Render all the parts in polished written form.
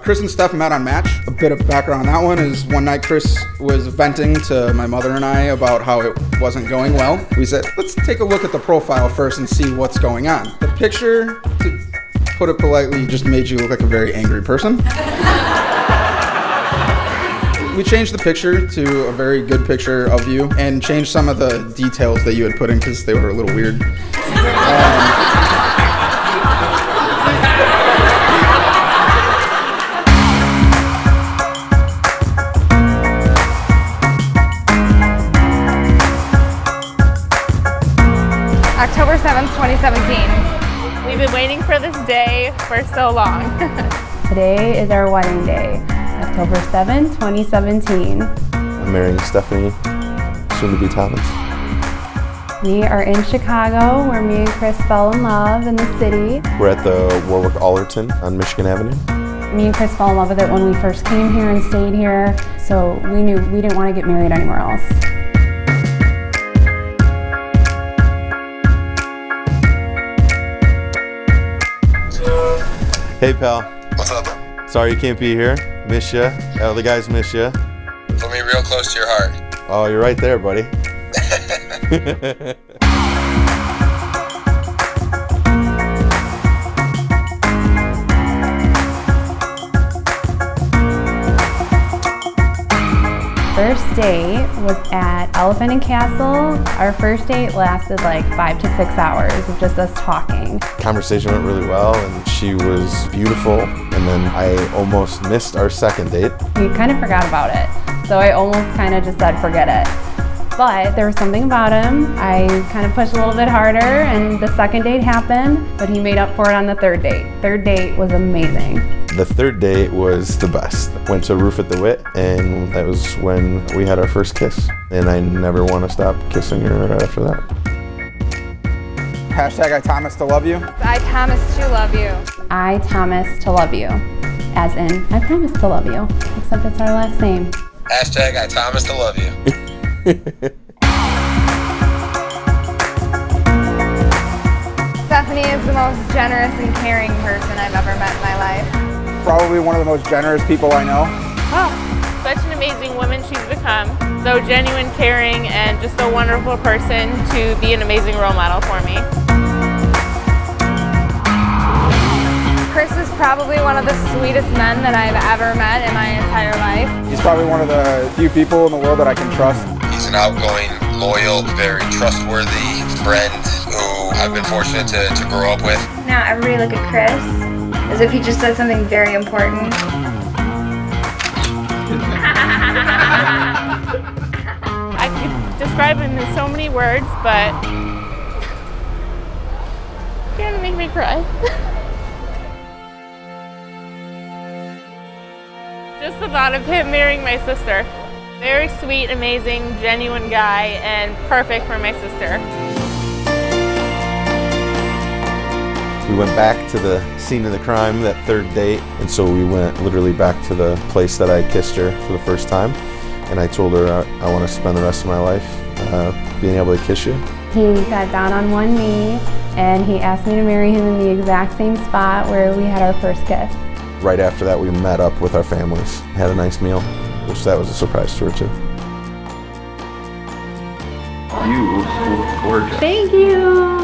Kris and Steph met on Match. A bit of background on that one is one night Kris was venting to my mother and I about how it wasn't going well. We said, let's take a look at the profile first and see what's going on. The picture, to put it politely, just made you look like a very angry person. We changed the picture to a very good picture of you and changed some of the details that you had put in because they were a little weird. October 7th, 2017. We've been waiting for this day for so long. Today is our wedding day, October 7th, 2017. I'm marrying Steffanie, soon to be Thomas. We are in Chicago, where me and Kris fell in love in the city. We're at the Warwick Allerton on Michigan Avenue. Me and Kris fell in love with it when we first came here and stayed here, so we knew we didn't want to get married anywhere else. Hey pal. What's up? Sorry you can't be here. Miss ya. All the guys miss ya. Put me real close to your heart. Oh, you're right there, buddy. First date was at Elephant and Castle. Our first date lasted like 5 to 6 hours of just us talking. Conversation went really well and she was beautiful, and then I almost missed our second date. We kind of forgot about it, so I almost kind of just said forget it. But there was something about him. I kind of pushed a little bit harder and the second date happened, but he made up for it on the third date. Third date was amazing. The third date was the best. Went to Roof at the Wit, and that was when we had our first kiss. And I never want to stop kissing her right after that. Hashtag I Thomas to love you. I Thomas to love you. I Thomas to love you. As in, I promise to love you. Except it's our last name. Hashtag I Thomas to love you. Steffanie is the most generous and caring person I've ever met in my life. Probably one of the most generous people I know. Oh, such an amazing woman she's become. So genuine, caring, and just a wonderful person to be an amazing role model for me. Kris is probably one of the sweetest men that I've ever met in my entire life. He's probably one of the few people in the world that I can trust. He's an outgoing, loyal, very trustworthy friend who I've been fortunate to grow up with. Now everybody look at Kris as if he just said something very important. I could describe him in so many words, but you're gonna make me cry. Just the thought of him marrying my sister. Very sweet, amazing, genuine guy, and perfect for my sister. We went back to the scene of the crime, that third date, and so we went literally back to the place that I kissed her for the first time, and I told her I want to spend the rest of my life being able to kiss you. He got down on one knee and he asked me to marry him in the exact same spot where we had our first kiss. Right after that, we met up with our families, had a nice meal, which that was a surprise to her too. You look gorgeous. Thank you.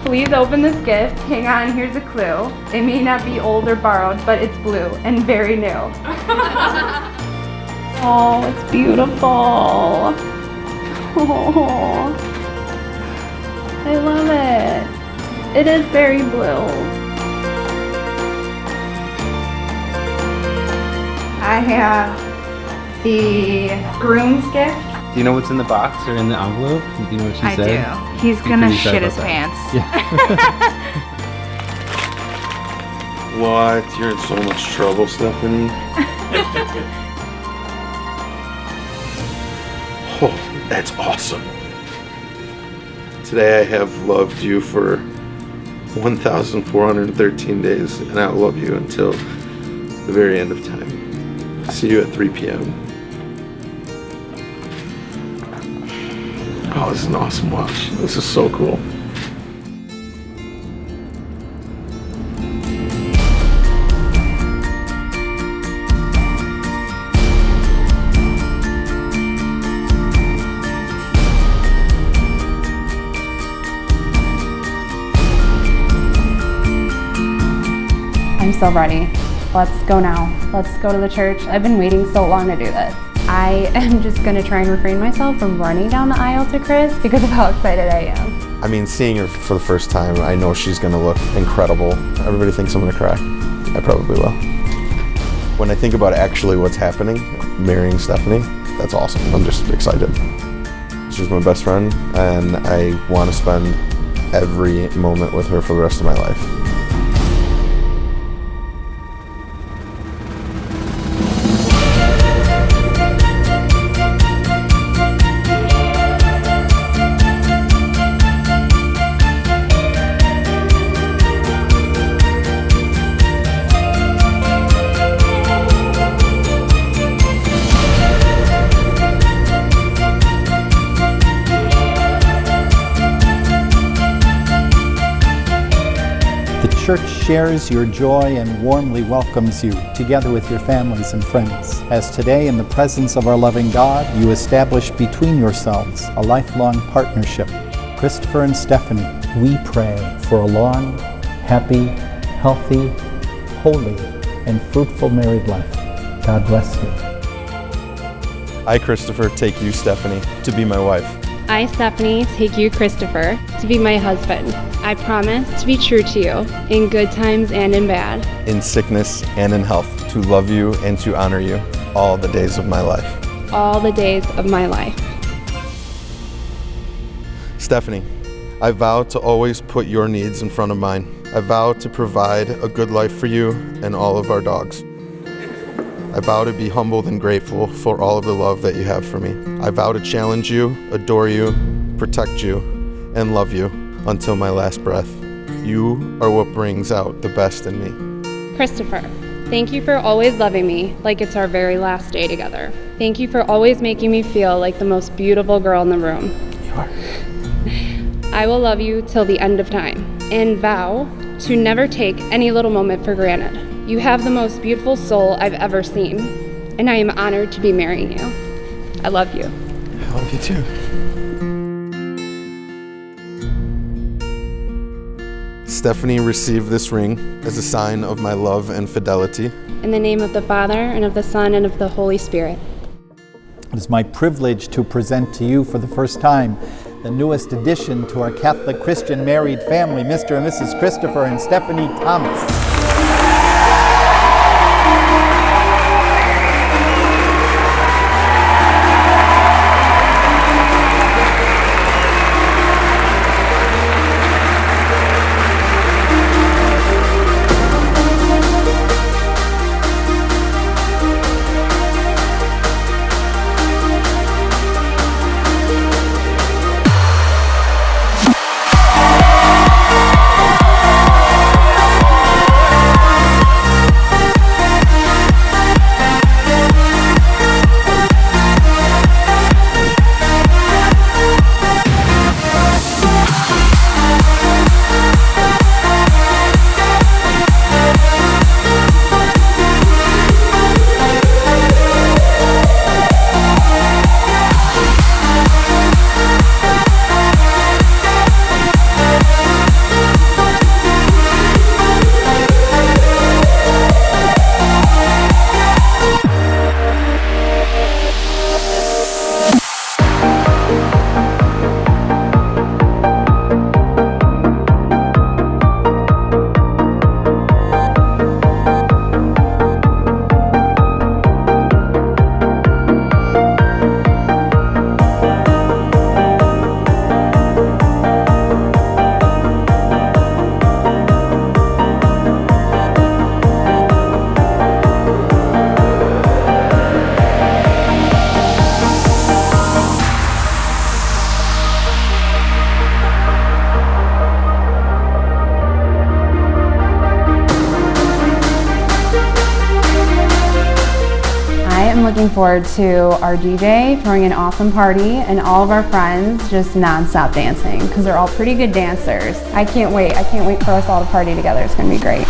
Please open this gift. Hang on, here's a clue. It may not be old or borrowed, but it's blue and very new. Oh, it's beautiful. Oh, I love it. It is very blue. I have the groom's gift. Do you know what's in the box or in the envelope? Do you know what she said? I do. He's gonna shit his pants. Yeah. What? You're in so much trouble, Steffanie. Oh, that's awesome. Today I have loved you for 1,413 days, and I'll love you until the very end of time. See you at 3 p.m. Oh, this is an awesome watch. This is so cool. I'm so ready. Let's go now. Let's go to the church. I've been waiting so long to do this. I am just gonna try and refrain myself from running down the aisle to Kris because of how excited I am. I mean, seeing her for the first time, I know she's gonna look incredible. Everybody thinks I'm gonna cry. I probably will. When I think about actually what's happening, marrying Steffanie, that's awesome. I'm just excited. She's my best friend, and I want to spend every moment with her for the rest of my life. The church shares your joy and warmly welcomes you, together with your families and friends. As today, in the presence of our loving God, you establish between yourselves a lifelong partnership. Christopher and Steffanie, we pray for a long, happy, healthy, holy, and fruitful married life. God bless you. I, Christopher, take you, Steffanie, to be my wife. I, Steffanie, take you, Christopher, to be my husband. I promise to be true to you in good times and in bad, in sickness and in health, to love you and to honor you all the days of my life. all the days of my life. Steffanie, I vow to always put your needs in front of mine. I vow to provide a good life for you and all of our dogs. I vow to be humbled and grateful for all of the love that you have for me. I vow to challenge you, adore you, protect you, and love you until my last breath. You are what brings out the best in me. Christopher, thank you for always loving me like it's our very last day together. Thank you for always making me feel like the most beautiful girl in the room. You are. I will love you till the end of time and vow to never take any little moment for granted. You have the most beautiful soul I've ever seen, and I am honored to be marrying you. I love you. I love you too. Steffanie, receive this ring as a sign of my love and fidelity. In the name of the Father, and of the Son, and of the Holy Spirit. It is my privilege to present to you for the first time the newest addition to our Catholic Christian married family, Mr. and Mrs. Christopher and Steffanie Thomas. Looking forward to our DJ throwing an awesome party and all of our friends just non-stop dancing because they're all pretty good dancers. I can't wait for us all to party together. It's gonna be great.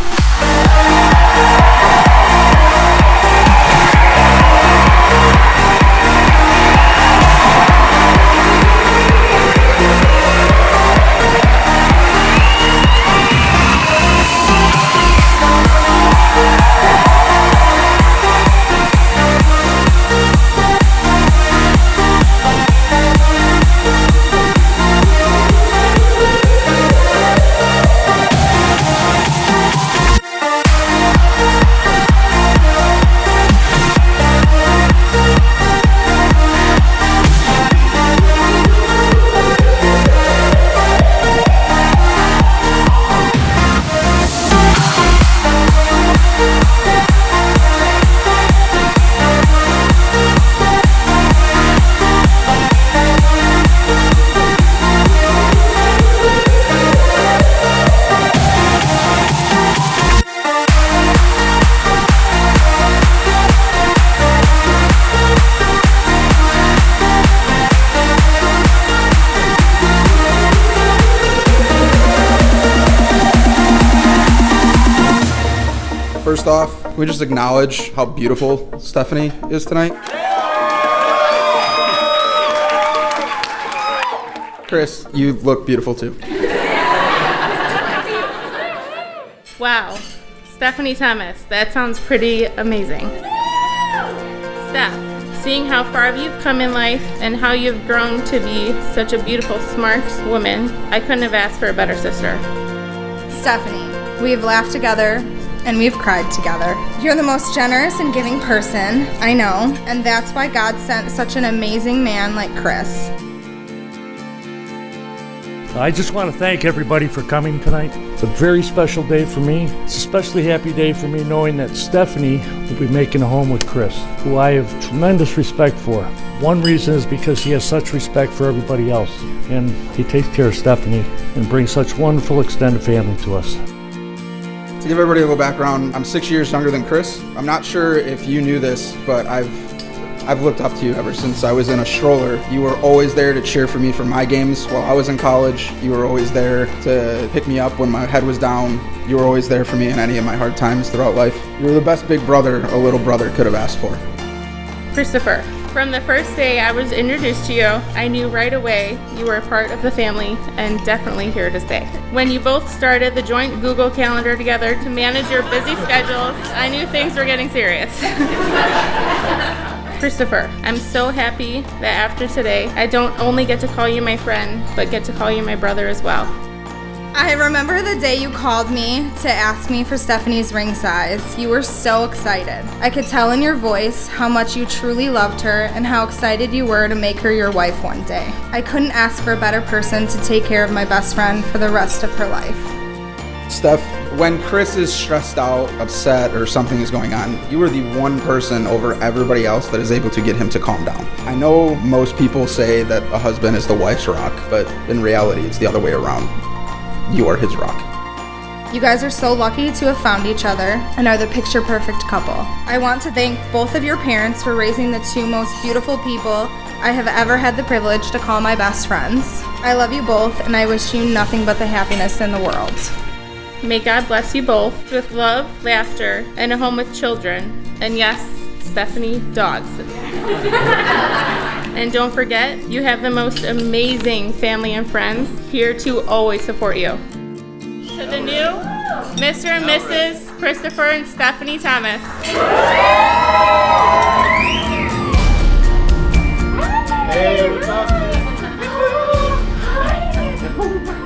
First off, can we just acknowledge how beautiful Steffanie is tonight? Kris, you look beautiful too. Wow, Steffanie Thomas, that sounds pretty amazing. Steph, seeing how far you've come in life and how you've grown to be such a beautiful, smart woman, I couldn't have asked for a better sister. Steffanie, we've laughed together and we've cried together. You're the most generous and giving person I know, and that's why God sent such an amazing man like Kris. I just want to thank everybody for coming tonight. It's a very special day for me. It's a especially happy day for me knowing that Steffanie will be making a home with Kris, who I have tremendous respect for. One reason is because he has such respect for everybody else, and he takes care of Steffanie and brings such wonderful extended family to us. To give everybody a little background, I'm 6 years younger than Kris. I'm not sure if you knew this, but I've looked up to you ever since I was in a stroller. You were always there to cheer for me for my games while I was in college. You were always there to pick me up when my head was down. You were always there for me in any of my hard times throughout life. You were the best big brother a little brother could have asked for. Christopher, from the first day I was introduced to you, I knew right away you were a part of the family and definitely here to stay. When you both started the joint Google Calendar together to manage your busy schedules, I knew things were getting serious. Christopher, I'm so happy that after today, I don't only get to call you my friend, but get to call you my brother as well. I remember the day you called me to ask me for Steffanie's ring size. You were so excited. I could tell in your voice how much you truly loved her and how excited you were to make her your wife one day. I couldn't ask for a better person to take care of my best friend for the rest of her life. Steph, when Kris is stressed out, upset, or something is going on, you are the one person over everybody else that is able to get him to calm down. I know most people say that a husband is the wife's rock, but in reality, it's the other way around. You are his rock. You guys are so lucky to have found each other and are the picture-perfect couple. I want to thank both of your parents for raising the two most beautiful people I have ever had the privilege to call my best friends. I love you both, and I wish you nothing but the happiness in the world. May God bless you both with love, laughter, and a home with children. And yes, Steffanie, dogs. And don't forget, you have the most amazing family and friends here to always support you. To the new Mr. and Mrs. Christopher and Steffanie Thomas.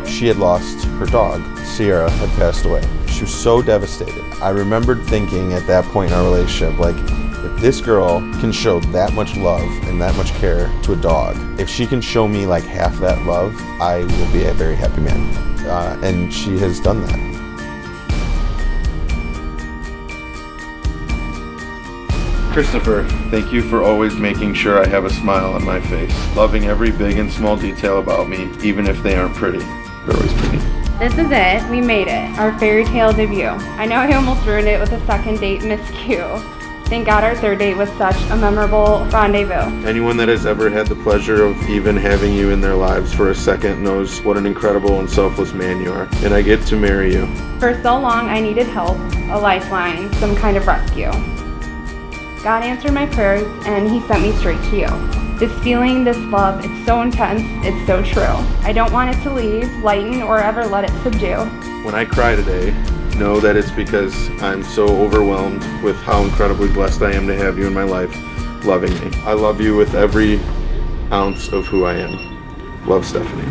She had lost her dog. Sierra had passed away. She was so devastated. I remembered thinking at that point in our relationship, like, if this girl can show that much love and that much care to a dog, if she can show me like half that love, I will be a very happy man. And she has done that. Christopher, thank you for always making sure I have a smile on my face, loving every big and small detail about me, even if they aren't pretty. They're always pretty. This is it. We made it. Our fairy tale debut. I know I almost ruined it with a second date miscue. Thank God our third date was such a memorable rendezvous. Anyone that has ever had the pleasure of even having you in their lives for a second knows what an incredible and selfless man you are. And I get to marry you. For so long, I needed help, a lifeline, some kind of rescue. God answered my prayers, and He sent me straight to you. This feeling, this love, it's so intense, it's so true. I don't want it to leave, lighten, or ever let it subdue. When I cry today, know that it's because I'm so overwhelmed with how incredibly blessed I am to have you in my life, loving me. I love you with every ounce of who I am. Love, Steffanie.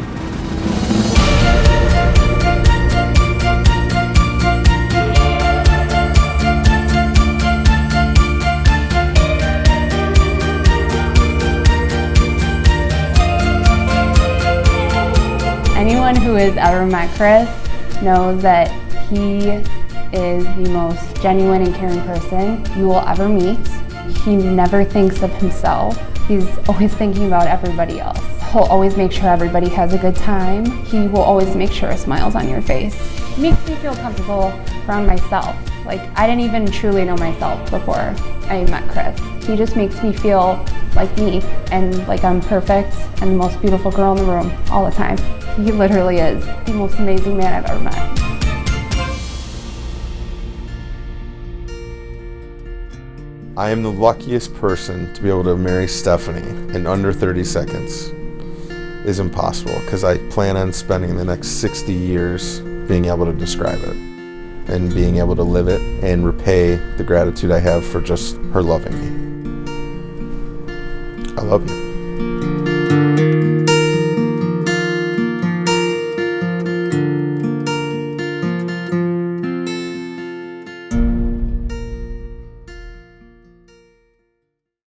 Anyone who has ever met Kris knows that he is the most genuine and caring person you will ever meet. He never thinks of himself. He's always thinking about everybody else. He'll always make sure everybody has a good time. He will always make sure a smile's on your face. It makes me feel comfortable around myself. Like, I didn't even truly know myself before I met Kris. He just makes me feel like me and like I'm perfect and the most beautiful girl in the room all the time. He literally is the most amazing man I've ever met. I am the luckiest person to be able to marry Steffanie in under 30 seconds. Is impossible because I plan on spending the next 60 years being able to describe it and being able to live it and repay the gratitude I have for just her loving me. I love you.